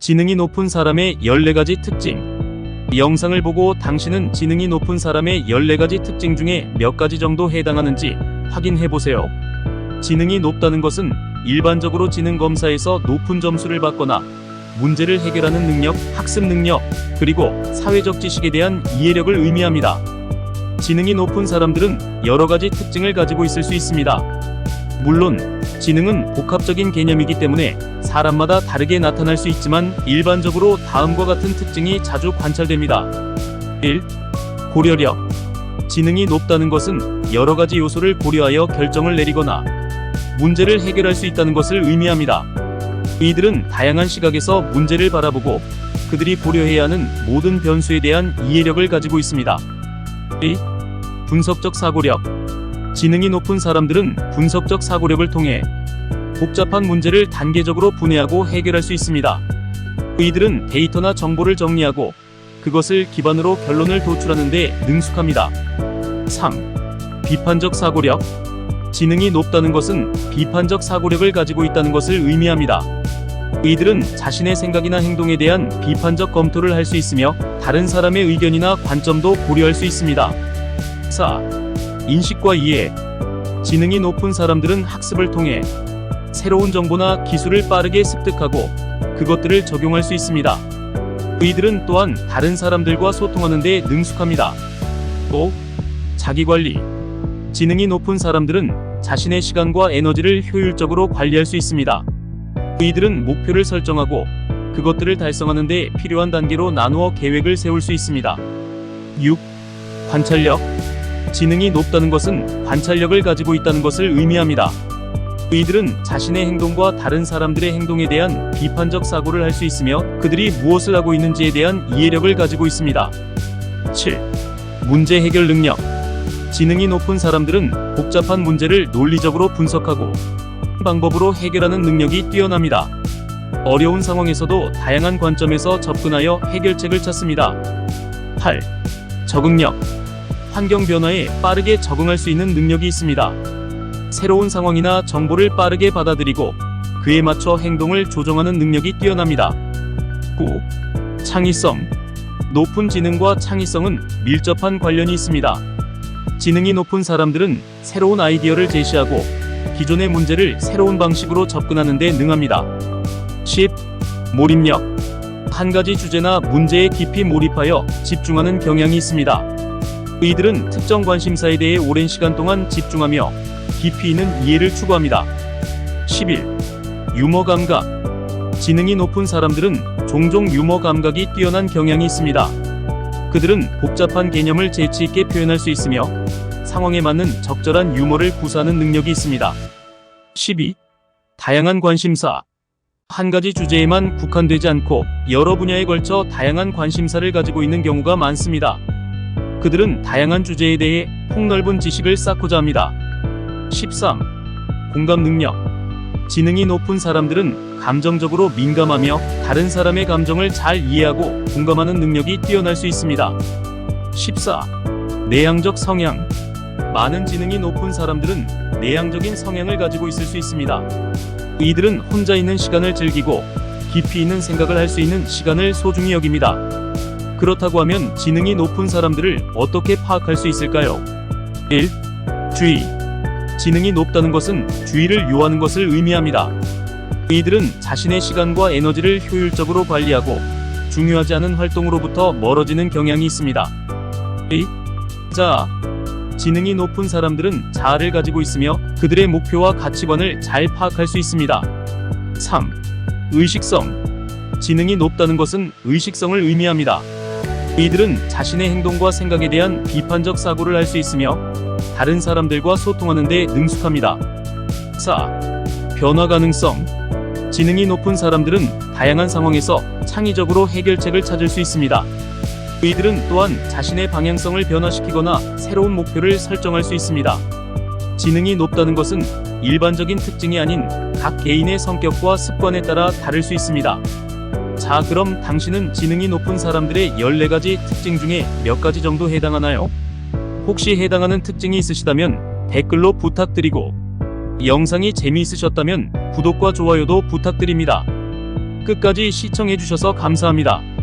지능이 높은 사람의 14가지 특징. 영상을 보고 당신은 지능이 높은 사람의 14가지 특징 중에 몇 가지 정도 해당하는지 확인해보세요. 지능이 높다는 것은 일반적으로 지능 검사에서 높은 점수를 받거나 문제를 해결하는 능력, 학습 능력, 그리고 사회적 지식에 대한 이해력을 의미합니다. 지능이 높은 사람들은 여러 가지 특징을 가지고 있을 수 있습니다. 물론 지능은 복합적인 개념이기 때문에 사람마다 다르게 나타날 수 있지만 일반적으로 다음과 같은 특징이 자주 관찰됩니다. 1. 고려력. 지능이 높다는 것은 여러 가지 요소를 고려하여 결정을 내리거나 문제를 해결할 수 있다는 것을 의미합니다. 이들은 다양한 시각에서 문제를 바라보고 그들이 고려해야 하는 모든 변수에 대한 이해력을 가지고 있습니다. 2. 분석적 사고력. 지능이 높은 사람들은 분석적 사고력을 통해 복잡한 문제를 단계적으로 분해하고 해결할 수 있습니다. 이들은 데이터나 정보를 정리하고 그것을 기반으로 결론을 도출하는 데 능숙합니다. 3. 비판적 사고력. 지능이 높다는 것은 비판적 사고력을 가지고 있다는 것을 의미합니다. 이들은 자신의 생각이나 행동에 대한 비판적 검토를 할 수 있으며 다른 사람의 의견이나 관점도 고려할 수 있습니다. 4. 인식과 이해. 지능이 높은 사람들은 학습을 통해 새로운 정보나 기술을 빠르게 습득하고 그것들을 적용할 수 있습니다. 이들은 또한 다른 사람들과 소통하는 데 능숙합니다. 5. 자기관리. 지능이 높은 사람들은 자신의 시간과 에너지를 효율적으로 관리할 수 있습니다. 이들은 목표를 설정하고 그것들을 달성하는 데 필요한 단계로 나누어 계획을 세울 수 있습니다. 6. 관찰력. 지능이 높다는 것은 관찰력을 가지고 있다는 것을 의미합니다. 이들은 자신의 행동과 다른 사람들의 행동에 대한 비판적 사고를 할 수 있으며 그들이 무엇을 하고 있는지에 대한 이해력을 가지고 있습니다. 7. 문제 해결 능력. 지능이 높은 사람들은 복잡한 문제를 논리적으로 분석하고 방법으로 해결하는 능력이 뛰어납니다. 어려운 상황에서도 다양한 관점에서 접근하여 해결책을 찾습니다. 8. 적응력. 환경 변화에 빠르게 적응할 수 있는 능력이 있습니다. 새로운 상황이나 정보를 빠르게 받아들이고 그에 맞춰 행동을 조정하는 능력이 뛰어납니다. 9. 창의성. 높은 지능과 창의성은 밀접한 관련이 있습니다. 지능이 높은 사람들은 새로운 아이디어를 제시하고 기존의 문제를 새로운 방식으로 접근하는 데 능합니다. 10. 몰입력. 한 가지 주제나 문제에 깊이 몰입하여 집중하는 경향이 있습니다. 이들은 특정 관심사에 대해 오랜 시간 동안 집중하며 깊이 있는 이해를 추구합니다. 11. 유머 감각. 지능이 높은 사람들은 종종 유머 감각이 뛰어난 경향이 있습니다. 그들은 복잡한 개념을 재치 있게 표현할 수 있으며 상황에 맞는 적절한 유머를 구사하는 능력이 있습니다. 12. 다양한 관심사. 한 가지 주제에만 국한되지 않고 여러 분야에 걸쳐 다양한 관심사를 가지고 있는 경우가 많습니다. 그들은 다양한 주제에 대해 폭넓은 지식을 쌓고자 합니다. 13. 공감 능력. 지능이 높은 사람들은 감정적으로 민감하며 다른 사람의 감정을 잘 이해하고 공감하는 능력이 뛰어날 수 있습니다. 14. 내향적 성향. 많은 지능이 높은 사람들은 내향적인 성향을 가지고 있을 수 있습니다. 이들은 혼자 있는 시간을 즐기고 깊이 있는 생각을 할 수 있는 시간을 소중히 여깁니다. 그렇다고 하면 지능이 높은 사람들을 어떻게 파악할 수 있을까요? 1. 주의. 지능이 높다는 것은 주의를 요하는 것을 의미합니다. 이들은 자신의 시간과 에너지를 효율적으로 관리하고 중요하지 않은 활동으로부터 멀어지는 경향이 있습니다. 2. 자아. 지능이 높은 사람들은 자아를 가지고 있으며 그들의 목표와 가치관을 잘 파악할 수 있습니다. 3. 의식성. 지능이 높다는 것은 의식성을 의미합니다. 이들은 자신의 행동과 생각에 대한 비판적 사고를 할 수 있으며 다른 사람들과 소통하는 데 능숙합니다. 4. 변화 가능성. 지능이 높은 사람들은 다양한 상황에서 창의적으로 해결책을 찾을 수 있습니다. 이들은 또한 자신의 방향성을 변화시키거나 새로운 목표를 설정할 수 있습니다. 지능이 높다는 것은 일반적인 특징이 아닌 각 개인의 성격과 습관에 따라 다를 수 있습니다. 자, 그럼 당신은 지능이 높은 사람들의 14가지 특징 중에 몇 가지 정도 해당하나요? 혹시 해당하는 특징이 있으시다면 댓글로 부탁드리고 영상이 재미있으셨다면 구독과 좋아요도 부탁드립니다. 끝까지 시청해주셔서 감사합니다.